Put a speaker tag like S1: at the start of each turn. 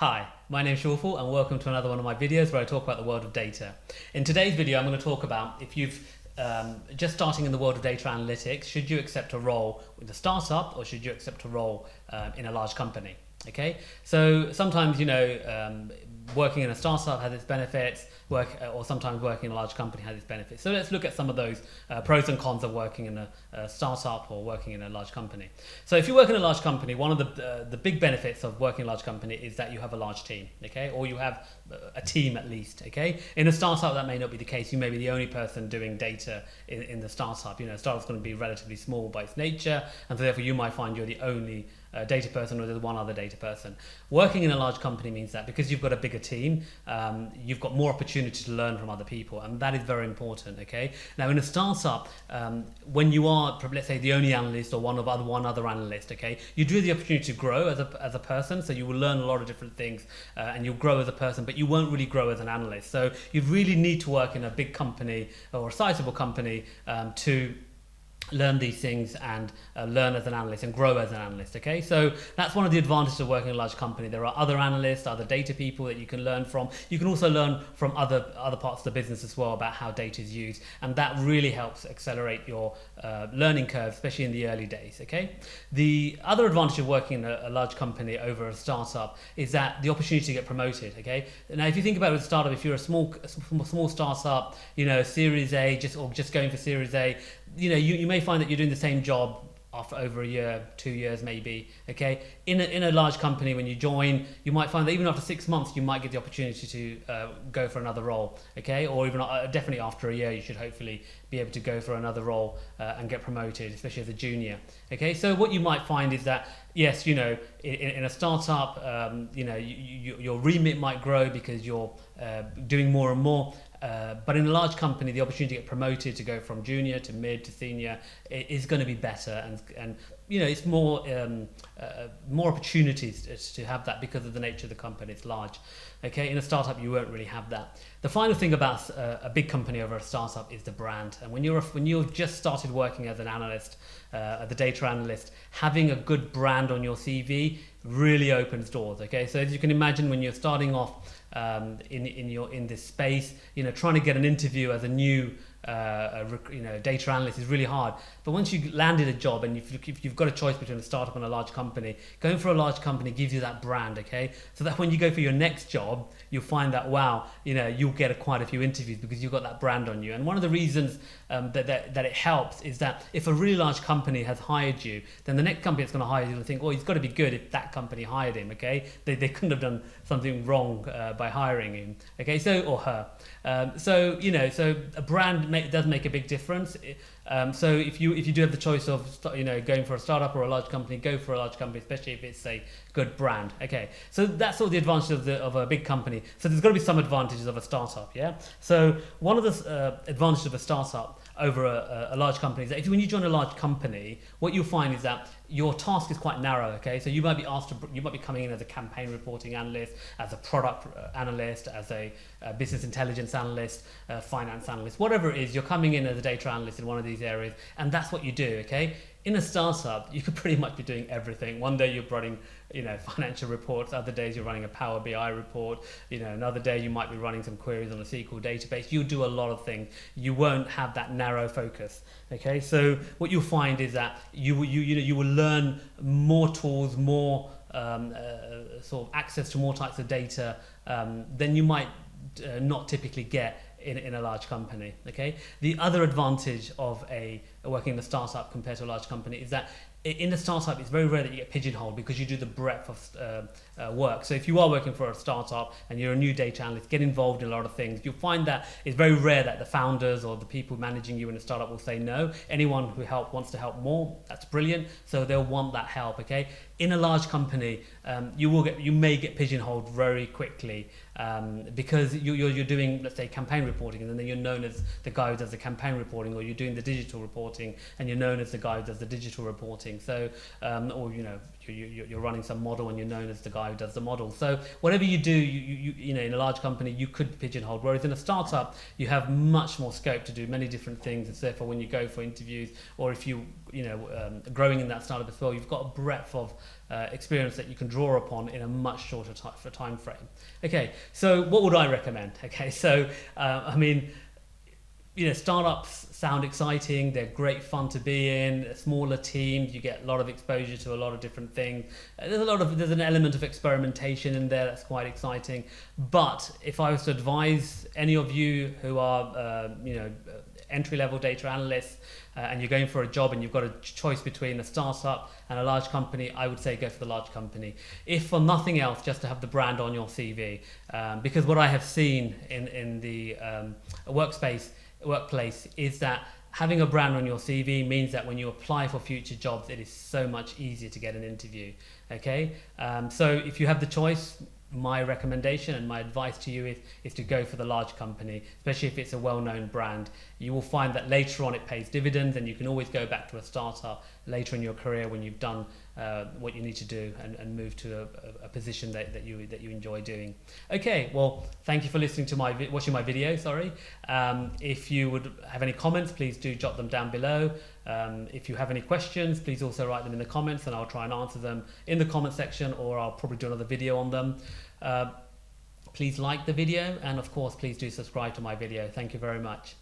S1: Hi, my name is Shorful and welcome to another one of my videos where I talk about the world of data. In today's video I'm going to talk about if you've just starting in the world of data analytics, should you accept a role with a startup or should you accept a role in a large company? Okay, so sometimes working in a startup has its benefits, or sometimes working in a large company has its benefits. So let's look at some of those pros and cons of working in a startup or working in a large company. So if you work in a large company, one of the big benefits of working in a large company is that you have a large team, okay, or you have a team at least, okay. In a startup that may not be the case. You may be the only person doing data in the startup. A startup's going to be relatively small by its nature, and so therefore you might find you're the only data person or there's one other data person. Working in a large company means that because you've got a bigger team, you've got more opportunity to learn from other people, and that is very important. Okay. Now in a startup, when you are, let's say, the only analyst or one other analyst, okay, you do have the opportunity to grow as a person, so you will learn a lot of different things, and you'll grow as a person, but you won't really grow as an analyst. So you really need to work in a big company or a sizable company to learn these things and learn as an analyst and grow as an analyst. Okay, so that's one of the advantages of working in a large company. There are other analysts, other data people that you can learn from. You can also learn from other parts of the business as well about how data is used, and that really helps accelerate your learning curve, especially in the early days. Okay, the other advantage of working in a large company over a startup is that the opportunity to get promoted. Okay, now if you think about it with a startup, if you're a small startup, Series A, just going for Series A, you may find that you're doing the same job after over a year, 2 years maybe. Okay, in a large company, when you join, you might find that even after 6 months you might get the opportunity to go for another role. Okay, or even definitely after a year you should hopefully be able to go for another role and get promoted, especially as a junior. Okay, so what you might find is that yes, in a startup, your remit might grow because you're doing more and more. But in a large company, the opportunity to get promoted, to go from junior to mid to senior, is going to be better, and it's more opportunities to have that because of the nature of the company. It's large. Okay, in a startup you won't really have that. The final thing about a big company over a startup is the brand. And when you've just started working as an analyst, as a data analyst, having a good brand on your CV really opens doors. Okay, so as you can imagine, when you're starting off in this space, trying to get an interview as a new data analyst is really hard. But once you landed a job and if you've got a choice between a startup and a large company, going for a large company gives you that brand. Okay, so that when you go for your next job, you'll find that you'll get quite a few interviews because you've got that brand on you. And one of the reasons that it helps is that if a really large company has hired you, then the next company that's going to hire you will think, oh, he's got to be good if that company hired him. Okay, they couldn't have done something wrong by hiring him. Okay, or her. So a brand does make a big difference. So if you do have the choice of going for a startup or a large company, go for a large company, especially if it's a good brand. Okay, so that's all the advantages of a big company. So there's got to be some advantages of a startup. Yeah. So one of the advantages of a startup over a large company is that when you join a large company, what you'll find is that your task is quite narrow. Okay, so you might be coming in as a campaign reporting analyst, as a product analyst, as a business intelligence analyst, finance analyst, whatever it is. You're coming in as a data analyst in one of these areas, and that's what you do. Okay, in a startup, you could pretty much be doing everything. One day you're running, financial reports. Other days you're running a Power BI report. Another day you might be running some queries on a SQL database. You'll do a lot of things. You won't have that narrow focus. Okay, so what you'll find is that you will learn more tools, more sort of access to more types of data than you might not typically get in a large company. Okay, the other advantage of working in a startup compared to a large company is that in a startup it's very rare that you get pigeonholed because you do the breadth of work. So if you are working for a startup and you're a new data analyst, get involved in a lot of things, you'll find that it's very rare that the founders or the people managing you in a startup will say no. Anyone who wants to help more, that's brilliant, so they'll want that help. Okay, in a large company, you may get pigeonholed very quickly because you're doing, let's say, campaign reporting, and then you're known as the guy who does the campaign reporting, or you're doing the digital reporting and you're known as the guy who does the digital reporting. So or you're running some model and you're known as the guy who does the model. So whatever you do, you know, in a large company, you could pigeonhole. Whereas in a startup, you have much more scope to do many different things. And therefore, when you go for interviews, or if you know, growing in that startup as well, you've got a breadth of experience that you can draw upon in a much shorter time frame. Okay, so what would I recommend? Okay, so I mean, you know, startups sound exciting. They're great fun to be in. Smaller teams, you get a lot of exposure to a lot of different things. There's an element of experimentation in there that's quite exciting. But if I was to advise any of you who are, entry-level data analysts, and you're going for a job and you've got a choice between a startup and a large company, I would say go for the large company. If for nothing else, just to have the brand on your CV. Because what I have seen in the workplace is that having a brand on your CV means that when you apply for future jobs, it is so much easier to get an interview. Okay, so if you have the choice, my recommendation and my advice to you is to go for the large company, especially if it's a well-known brand. You will find that later on it pays dividends, and you can always go back to a startup later in your career when you've done what you need to do and move to a position that you enjoy doing. Okay, well, thank you for listening to watching my video. Sorry. If you would have any comments, please do jot them down below. If you have any questions, please also write them in the comments, and I'll try and answer them in the comment section, or I'll probably do another video on them. Please like the video, and of course, please do subscribe to my video. Thank you very much.